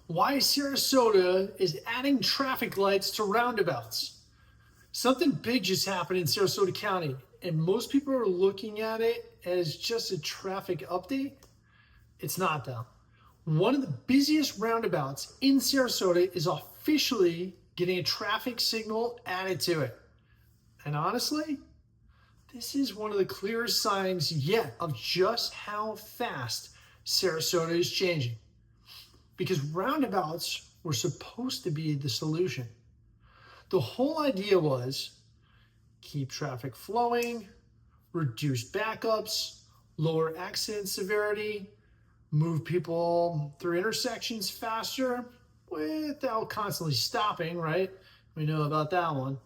Why Sarasota is adding traffic lights to roundabouts. Something big just happened in Sarasota County, and most people are looking at it as just a traffic update. It's not, though. One of the busiest roundabouts in Sarasota is officially getting a traffic signal added to it. And honestly, this is one of the clearest signs yet of just how fast Sarasota is changing. Because roundabouts were supposed to be the solution. The whole idea was keep traffic flowing, reduce backups, lower accident severity, move people through intersections faster without constantly stopping, right? We know about that one.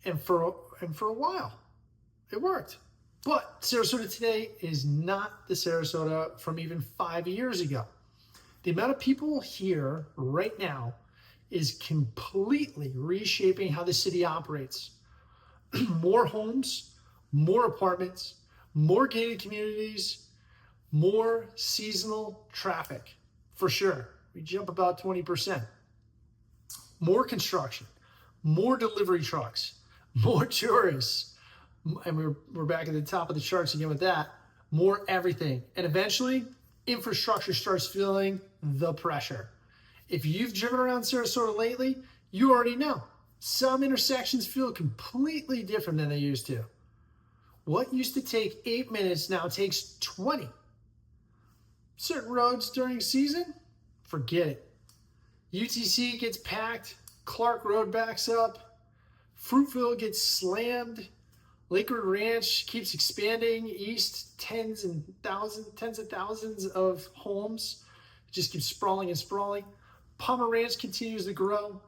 And for a while, it worked. But Sarasota today is not the Sarasota from even 5 years ago. The amount of people here right now is completely reshaping how the city operates. More homes, more apartments, more gated communities, more seasonal traffic, for sure. We jump about 20%. More construction, more delivery trucks, more tourists, and we're back at the top of the charts again with that, more everything. And eventually, infrastructure starts feeling the pressure. If you've driven around Sarasota lately, you already know. Some intersections feel completely different than they used to. What used to take 8 minutes now takes 20. Certain roads during season, forget it. UTC gets packed, Clark Road backs up, Fruitville gets slammed, Lakewood Ranch keeps expanding east, tens of thousands of homes. It just keeps sprawling and sprawling. Palmer Ranch continues to grow.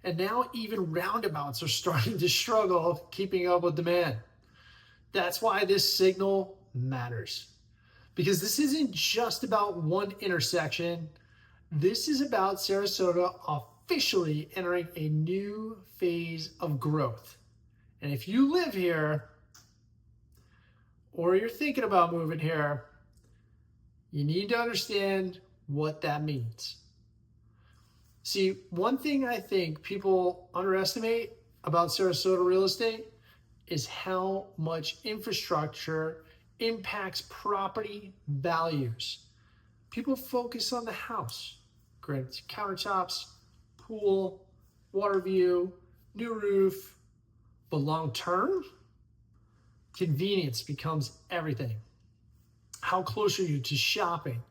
And now even roundabouts are starting to struggle keeping up with demand. That's why this signal matters. Because this isn't just about one intersection. This is about Sarasota officially entering a new phase of growth. And if you live here, or you're thinking about moving here, you need to understand what that means. See, one thing I think people underestimate about Sarasota real estate is how much infrastructure impacts property values. People focus on the house, granite countertops, pool, water view, new roof, but long term, convenience becomes everything. How close are you to shopping?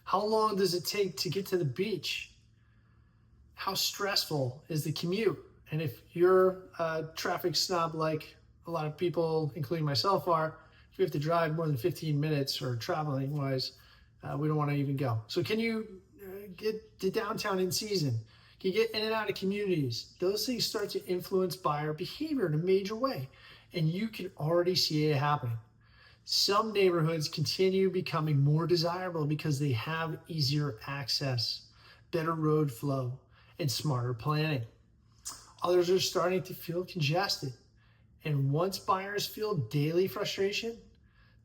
How long does it take to get to the beach? How stressful is the commute? And if you're a traffic snob like a lot of people, including myself, are, if you have to drive more than 15 minutes or traveling wise, we don't want to even go. So can you get to downtown in season? Can you get in and out of communities? Those things start to influence buyer behavior in a major way. And you can already see it happening. Some neighborhoods continue becoming more desirable because they have easier access, better road flow, and smarter planning. Others are starting to feel congested. And once buyers feel daily frustration,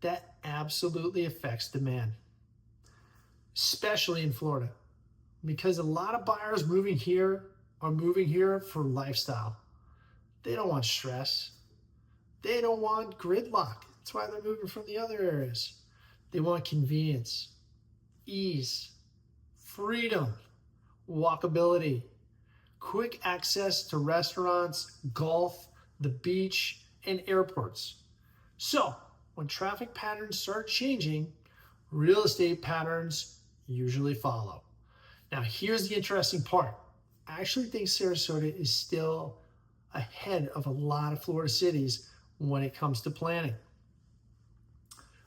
that absolutely affects demand, especially in Florida, because a lot of buyers are moving here for lifestyle. They don't want stress. They don't want gridlock. That's why they're moving from the other areas. They want convenience, ease, freedom, walkability, quick access to restaurants, golf, the beach, and airports. So when traffic patterns start changing, real estate patterns usually follow. Now here's the interesting part. I actually think Sarasota is still ahead of a lot of Florida cities when it comes to planning.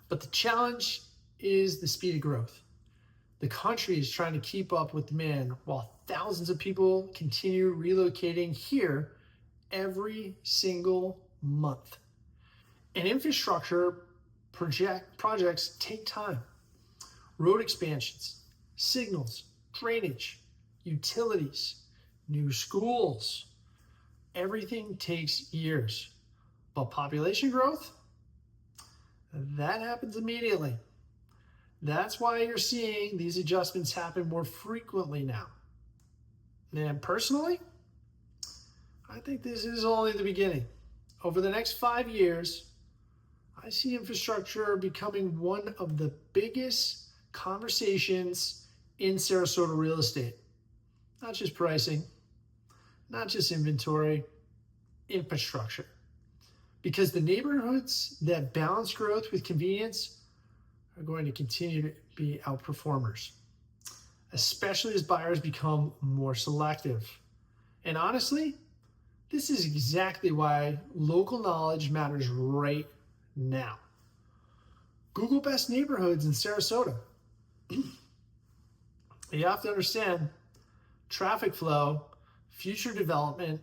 But the challenge is the speed of growth. The country is trying to keep up with demand while thousands of people continue relocating here every single month. And infrastructure projects take time. Road expansions, signals, drainage, utilities, new schools, everything takes years. But population growth, that happens immediately. That's why you're seeing these adjustments happen more frequently now. And personally, I think this is only the beginning. Over the next 5 years, I see infrastructure becoming one of the biggest conversations in Sarasota real estate. Not just pricing, not just inventory, infrastructure. Because the neighborhoods that balance growth with convenience are going to continue to be outperformers, especially as buyers become more selective. And honestly, this is exactly why local knowledge matters right now. Google best neighborhoods in Sarasota. You have to understand traffic flow, future development,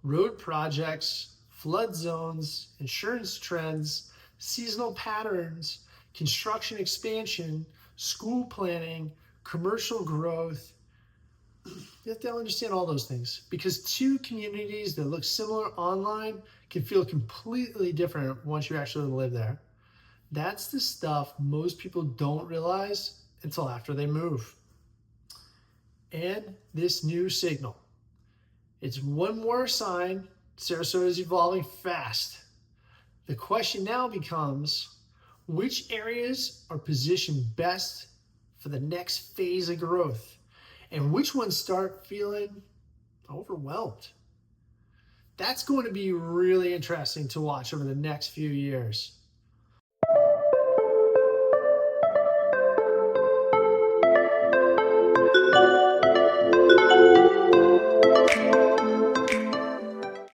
road projects, flood zones, insurance trends, seasonal patterns, construction expansion, school planning, commercial growth. You have to understand all those things because two communities that look similar online can feel completely different once you actually live there. That's the stuff most people don't realize until after they move. And this new signal. It's one more sign Sarasota is evolving fast. The question now becomes, which areas are positioned best for the next phase of growth? And which ones start feeling overwhelmed? That's going to be really interesting to watch over the next few years.